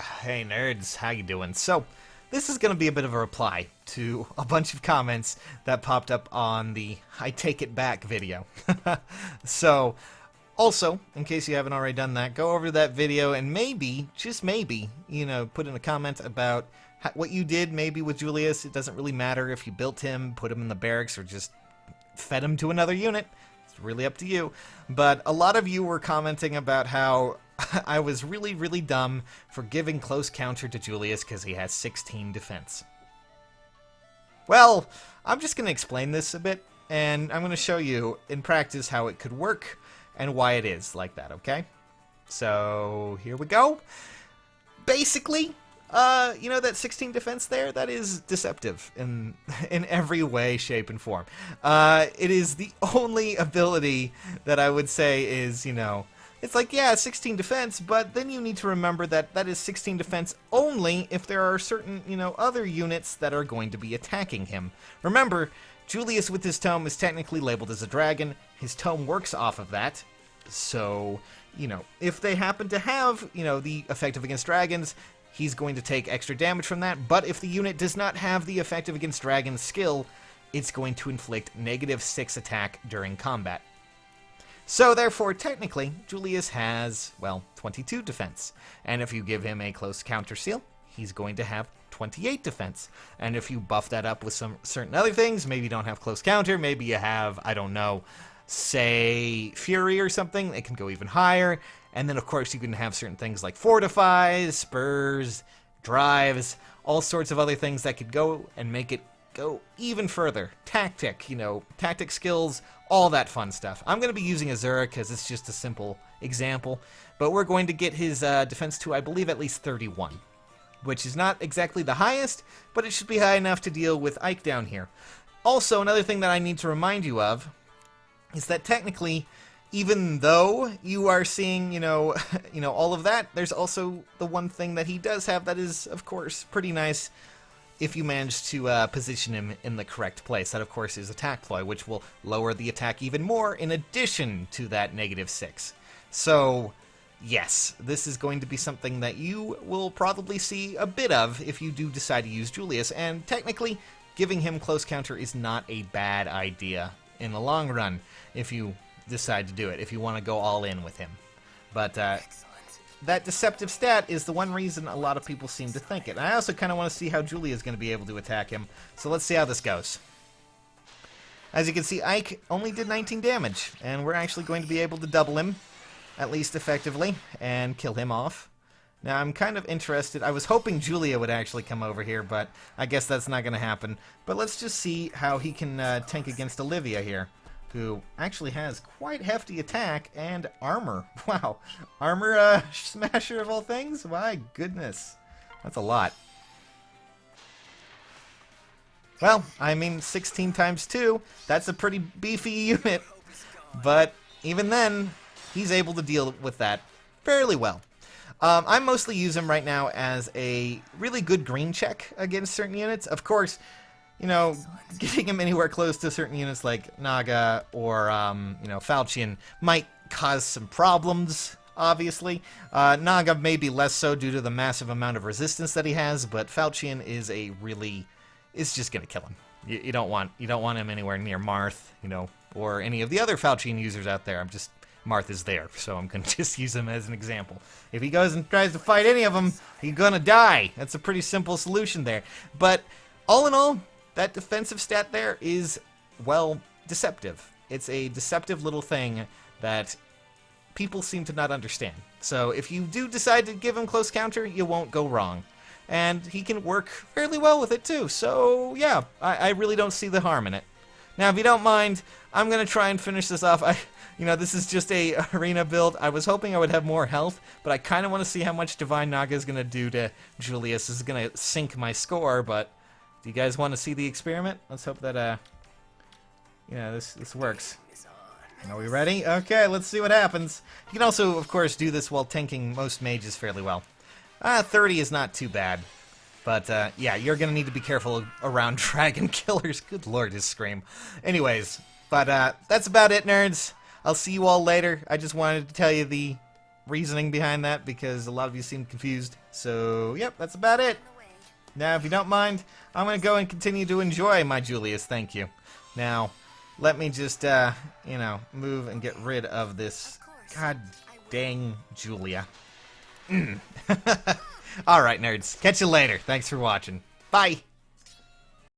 Hey nerds, how you doing? So, this is going to be a bit of a reply to a bunch of comments that popped up on the I Take It Back video. So, also, in case you haven't already done that, go over to that video and maybe, just maybe, put in a comment about what you did maybe with Julius. It doesn't really matter if you built him, put him in the barracks, or just fed him to another unit. It's really up to you. But a lot of you were commenting about how I was really, really dumb for giving close counter to Julius because he has 16 defense. Well, I'm just going to explain this a bit, and I'm going to show you in practice how it could work and why it is like that, okay? So, here we go. Basically, that 16 defense there, that is deceptive in every way, shape, and form. It is the only ability that I would say is, it's like, yeah, 16 defense, but then you need to remember that that is 16 defense only if there are certain, other units that are going to be attacking him. Remember, Julius with his tome is technically labeled as a dragon. His tome works off of that. So, if they happen to have, the effective against dragons, he's going to take extra damage from that. But if the unit does not have the effective against dragons skill, it's going to inflict -6 attack during combat. So, therefore, technically, Julius has, 22 defense. And if you give him a close counter seal, he's going to have 28 defense. And if you buff that up with some certain other things, maybe you don't have close counter, maybe you have, I don't know, say, Fury or something, it can go even higher. And then, of course, you can have certain things like Fortifies, Spurs, Drives, all sorts of other things that could go and make it go even further. Tactic skills, all that fun stuff. I'm going to be using Azura because it's just a simple example, but we're going to get his defense to, I believe, at least 31, which is not exactly the highest, but it should be high enough to deal with Ike down here. Also, another thing that I need to remind you of is that technically, even though you are seeing, all of that, there's also the one thing that he does have that is, of course, pretty nice if you manage to position him in the correct place. That, of course, is Attack Ploy, which will lower the attack even more in addition to that -6. So, yes, this is going to be something that you will probably see a bit of if you do decide to use Julius, and technically, giving him close counter is not a bad idea in the long run if you decide to do it, if you want to go all in with him. But, that deceptive stat is the one reason a lot of people seem to think it. And I also kind of want to see how Julia is going to be able to attack him. So let's see how this goes. As you can see, Ike only did 19 damage. And we're actually going to be able to double him, at least effectively, and kill him off. Now, I'm kind of interested. I was hoping Julia would actually come over here, but I guess that's not going to happen. But let's just see how he can tank against Olivia here, who actually has quite hefty attack and armor. Wow. Armor smasher of all things? My goodness. That's a lot. Well, I mean, 16 times 2, that's a pretty beefy unit. But even then, he's able to deal with that fairly well. I mostly use him right now as a really good green check against certain units. Of course, getting him anywhere close to certain units like Naga or, Falchion might cause some problems, obviously. Naga may be less so due to the massive amount of resistance that he has, but Falchion is it's just going to kill him. You don't want him anywhere near Marth, or any of the other Falchion users out there. Marth is there, so I'm going to just use him as an example. If he goes and tries to fight any of them, he's going to die. That's a pretty simple solution there. But all in all, that defensive stat there is, deceptive. It's a deceptive little thing that people seem to not understand. So if you do decide to give him close counter, you won't go wrong. And he can work fairly well with it too. So yeah, I really don't see the harm in it. Now, if you don't mind, I'm going to try and finish this off. This is just a arena build. I was hoping I would have more health, but I kind of want to see how much Divine Naga is going to do to Julius. This is going to sink my score, but do you guys want to see the experiment? Let's hope that, this works. Are we ready? Okay, let's see what happens. You can also, of course, do this while tanking most mages fairly well. 30 is not too bad. But, yeah, you're going to need to be careful around dragon killers. Good lord, his scream. Anyways, but that's about it, nerds. I'll see you all later. I just wanted to tell you the reasoning behind that because a lot of you seem confused. So, yep, that's about it. Now, if you don't mind, I'm going to go and continue to enjoy my Julius, thank you. Now, let me just, move and get rid of this god dang Julia. Alright, nerds. Catch you later. Thanks for watching. Bye!